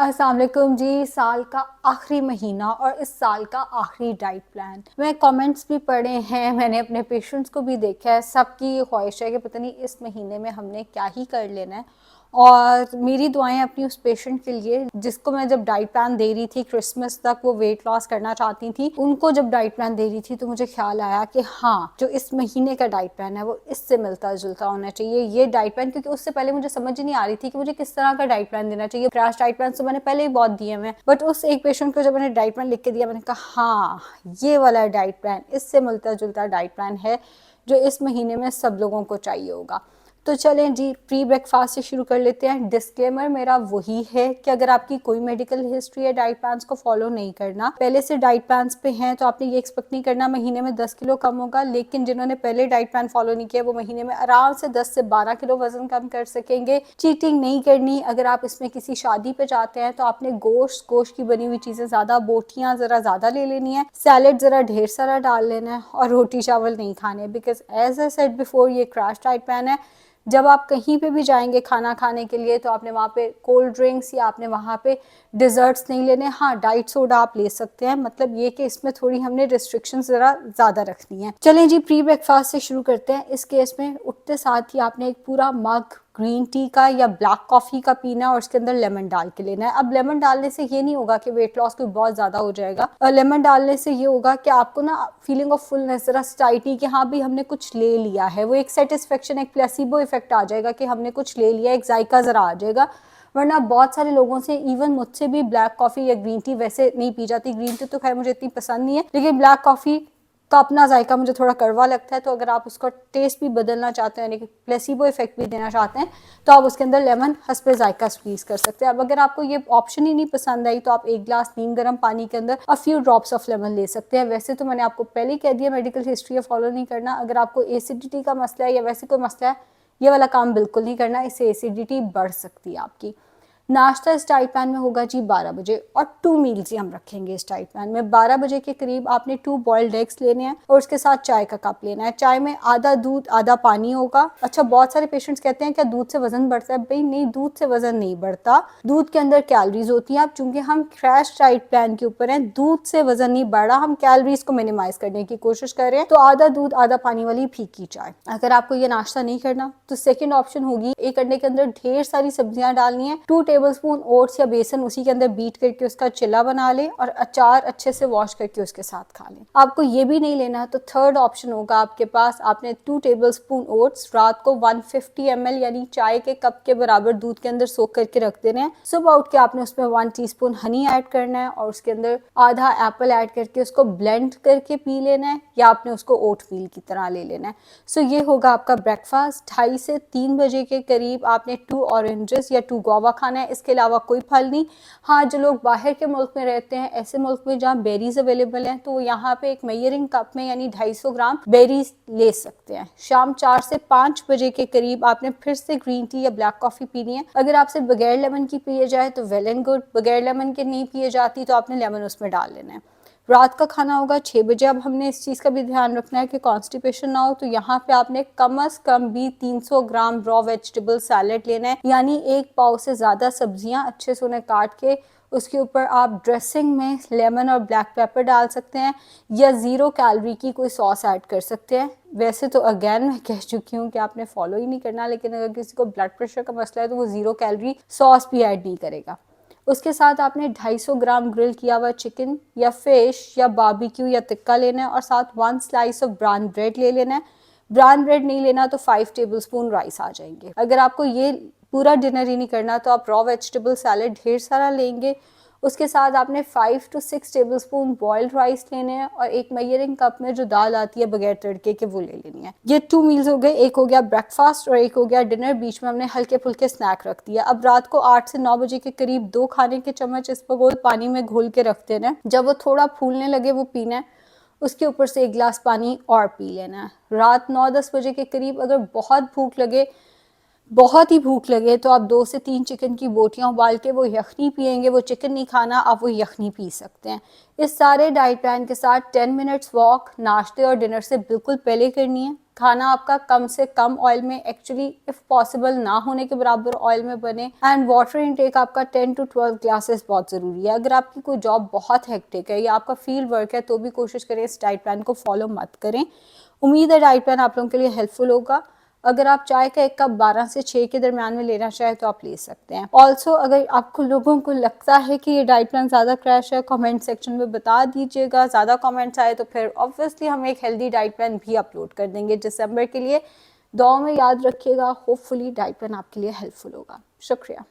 अस्सलाम वालेकुम जी। साल का आखिरी महीना और इस साल का आखिरी डाइट प्लान। मैं कमेंट्स भी पढ़े हैं, मैंने अपने पेशेंट्स को भी देखा है, सबकी ये ख्वाहिश है कि पता नहीं इस महीने में हमने क्या ही कर लेना है। और मेरी दुआएं अपनी उस पेशेंट के लिए जिसको मैं जब डाइट प्लान दे रही थी, क्रिसमस तक वो वेट लॉस करना चाहती थी, उनको जब डाइट प्लान दे रही थी तो मुझे ख्याल आया कि हाँ, जो इस महीने का डाइट प्लान है वो इससे मिलता जुलता होना चाहिए ये डाइट प्लान। क्योंकि उससे पहले मुझे समझ ही नहीं आ रही थी कि मुझे किस तरह का डाइट प्लान देना चाहिए। क्रैश डाइट प्लान तो मैंने पहले ही बहुत दिए हैं, बट उस एक पेशेंट को जब मैंने डाइट प्लान लिख के दिया, मैंने कहा हाँ, ये वाला डाइट प्लान इससे मिलता जुलता डाइट प्लान है जो इस महीने में सब लोगों को चाहिए होगा। तो चलें जी, प्री ब्रेकफास्ट से शुरू कर लेते हैं। डिस्क्लेमर मेरा वही है कि अगर आपकी कोई मेडिकल हिस्ट्री है डाइट प्लान्स को फॉलो नहीं करना, पहले से डाइट प्लान्स पे हैं, तो आपने ये एक्सपेक्ट नहीं करना महीने में 10 किलो कम होगा। लेकिन जिन्होंने पहले डाइट प्लान फॉलो नहीं किया वो महीने में आराम से 10 से 12 किलो वजन कम कर सकेंगे। चीटिंग नहीं करनी। अगर आप इसमें किसी शादी पे जाते हैं तो आपने गोश्त की बनी हुई चीजें ज्यादा, बोटियां जरा ज्यादा ले लेनी है, सैलेड जरा ढेर सारा डाल लेना है और रोटी चावल नहीं खाने। Because as I said before, ये क्रैश डाइट प्लान है। जब आप कहीं पे भी जाएंगे खाना खाने के लिए तो आपने वहाँ पे कोल्ड ड्रिंक्स या आपने वहाँ पे डिजर्ट्स नहीं लेने। हाँ, डाइट सोडा आप ले सकते हैं, मतलब ये कि इसमें थोड़ी हमने रिस्ट्रिक्शंस ज़रा ज़्यादा रखनी है। चलें जी, प्री ब्रेकफास्ट से शुरू करते हैं। इस केस में उठते साथ ही आपने एक पूरा मग ग्रीन टी का या ब्लैक कॉफ़ी का पीना है और उसके अंदर लेमन डाल के लेना है। अब लेमन डालने से ये नहीं होगा कि वेट लॉस कोई बहुत ज़्यादा हो जाएगा, और लेमन डालने से ये होगा कि आपको ना फीलिंग ऑफ फुलनेस, जरा स्टाइटी कि हाँ भी हमने कुछ ले लिया है, वो एक सेटिस्फेक्शन, एक प्लेसिबो इफेक्ट आ जाएगा कि हमने कुछ ले लिया, एक जायका ज़रा आ जाएगा। वरना बहुत सारे लोगों से, इवन मुझसे भी, ब्लैक कॉफ़ी या ग्रीन टी वैसे नहीं पी जाती। ग्रीन टी तो खैर मुझे इतनी पसंद नहीं है, लेकिन ब्लैक कॉफ़ी का अपना जायका मुझे थोड़ा कड़वा लगता है। तो अगर आप उसका टेस्ट भी बदलना चाहते हैं, यानी कि प्लेसिबो इफेक्ट भी देना चाहते हैं, तो आप उसके अंदर लेमन हस्बे जायका स्क्वीज कर सकते हैं। अब अगर आपको ये ऑप्शन ही नहीं पसंद आई तो आप एक गिलास नीम गर्म पानी के अंदर a few drops of lemon ले सकते हैं। वैसे तो मैंने आपको पहले ही कह दिया मेडिकल हिस्ट्री फॉलो नहीं करना। अगर आपको एसिडिटी का मसला है या वैसे कोई मसला है, ये वाला काम बिल्कुल नहीं करना, इससे एसिडिटी बढ़ सकती है आपकी। नाश्ता इस डाइट प्लान में होगा जी 12 बजे, और 2 मील्स ही हम रखेंगे इस डाइट प्लान में। 12 बजे के करीब आपने 2 बॉइल्ड एग्स लेने हैं और उसके साथ चाय का कप लेना है। चाय में आधा दूध आधा पानी होगा। अच्छा, बहुत सारे पेशेंट्स कहते हैं क्या दूध से वजन बढ़ता है? भाई नहीं, दूध से वजन नहीं बढ़ता, दूध के अंदर कैलोरीज होती हैं। अब चूंकि हम क्रैश डाइट प्लान के ऊपर हैं, दूध से वजन नहीं बढ़ रहा, हम कैलोरीज को मिनिमाइज करने की कोशिश कर रहे हैं। तो आधा दूध आधा पानी वाली फीकी चाय। अगर आपको ये नाश्ता नहीं करना तो सेकेंड ऑप्शन होगी, एक अंडे के अंदर ढेर सारी सब्जियां डालनी है, 2 टेबलस्पून ओट्स या बेसन उसी के अंदर बीट करके उसका चिल्ला बना लें और अचार अच्छे से वॉश करके उसके साथ खा लें। आपको ये भी नहीं लेना तो थर्ड ऑप्शन होगा आपके पास, आपने 2 टेबलस्पून ओट्स रात को 150 ml यानी चाय के कप के बराबर दूध के अंदर सोख करके रख देना है। सुबह उठ के आपने उसमें 1 टीस्पून हनी ऐड करना है और उसके अंदर आधा एप्पल ऐड करके उसको ब्लेंड करके पी लेना है, या आपने उसको ओट मील की तरह ले लेना है। सो ये होगा आपका ब्रेकफास्ट। 2:30 से 3 बजे के करीब आपने 2 ऑरेंजेस या 2 गुआवा खाना है, इसके अलावा कोई फल नहीं। हाँ, जो लोग बाहर के मुल्क में रहते हैं, ऐसे मुल्क में जहाँ बेरीज अवेलेबल हैं, तो यहाँ पे एक मेजरिंग कप में यानी 250 ग्राम बेरीज ले सकते हैं। शाम 4 से 5 बजे के करीब आपने फिर से ग्रीन टी या ब्लैक कॉफी पीनी है। अगर आपसे बगैर लेमन की पिए जाए तो वेल एंड गुड, बगैर लेमन के नहीं पिए जाती तो आपने लेमन उसमें डाल लेना है। रात का खाना होगा 6 बजे। अब हमने इस चीज़ का भी ध्यान रखना है कि कॉन्स्टिपेशन ना हो, तो यहाँ पे आपने कम से कम भी 300 ग्राम रॉ वेजिटेबल सैलेड लेना है, यानी 1 पाव से ज़्यादा सब्जियां अच्छे से उन्हें काट के उसके ऊपर आप ड्रेसिंग में लेमन और ब्लैक पेपर डाल सकते हैं, या 0 कैलोरी की कोई सॉस ऐड कर सकते हैं। वैसे तो अगेन मैं कह चुकी हूँ कि आपने फॉलो ही नहीं करना, लेकिन अगर किसी को ब्लड प्रेशर का मसला है तो वो 0 कैलोरी सॉस भी ऐड नहीं करेगा। उसके साथ आपने 250 ग्राम ग्रिल किया हुआ चिकन या फिश या बारबेक्यू या टिक्का लेना है, और साथ 1 स्लाइस ऑफ ब्राउन ब्रेड ले लेना है। ब्राउन ब्रेड नहीं लेना तो 5 टेबलस्पून राइस आ जाएंगे। अगर आपको ये पूरा डिनर ही नहीं करना तो आप रॉ वेजिटेबल सैलेड ढेर सारा लेंगे। उसके साथ आपने 5 to 6 टेबलस्पून बॉइल्ड राइस लेने हैं, और एक मेजरिंग कप में जो दाल आती है बगैर तड़के के वो ले लेनी है। ये 2 मील्स हो गए, एक हो गया ब्रेकफास्ट और एक हो गया डिनर। बीच में हमने हल्के फुल्के स्नैक रख दिया। अब रात को 8 से 9 बजे के करीब 2 खाने के चम्मच इसबगोल पानी में घोल के रख देना है। जब वो थोड़ा फूलने लगे वो पीना है। उसके ऊपर से 1 गिलास पानी और पी लेना है। रात 9-10 बजे के करीब अगर बहुत ही भूख लगे तो आप 2 से 3 चिकन की बोटियां उबाल के वो यखनी पियेंगे। वो चिकन नहीं खाना, आप वो यखनी पी सकते हैं। इस सारे डाइट प्लान के साथ 10 मिनट्स वॉक नाश्ते और डिनर से बिल्कुल पहले करनी है। खाना आपका कम से कम ऑयल में, एक्चुअली इफ पॉसिबल ना होने के बराबर ऑयल में बने। एंड वाटर इनटेक आपका 10 to 12 ग्लासेस बहुत ज़रूरी है। अगर आपकी कोई जॉब बहुत हेक्टिक है या आपका फील्ड वर्क है तो भी कोशिश करें इस डाइट प्लान को फॉलो मत करें। उम्मीद है डाइट प्लान आप लोगों के लिए हेल्पफुल होगा। अगर आप चाय का एक कप 12 से 6 के दरमियान में लेना चाहे तो आप ले सकते हैं। ऑल्सो अगर आपको लोगों को लगता है कि ये डाइट प्लान ज़्यादा क्रैश है, कमेंट सेक्शन में बता दीजिएगा। ज़्यादा कमेंट्स आए तो फिर ऑब्वियसली हम एक हेल्दी डाइट प्लान भी अपलोड कर देंगे दिसंबर के लिए। दुआ में याद रखिएगा, होपफुली डाइट प्लान आपके लिए हेल्पफुल होगा। शुक्रिया।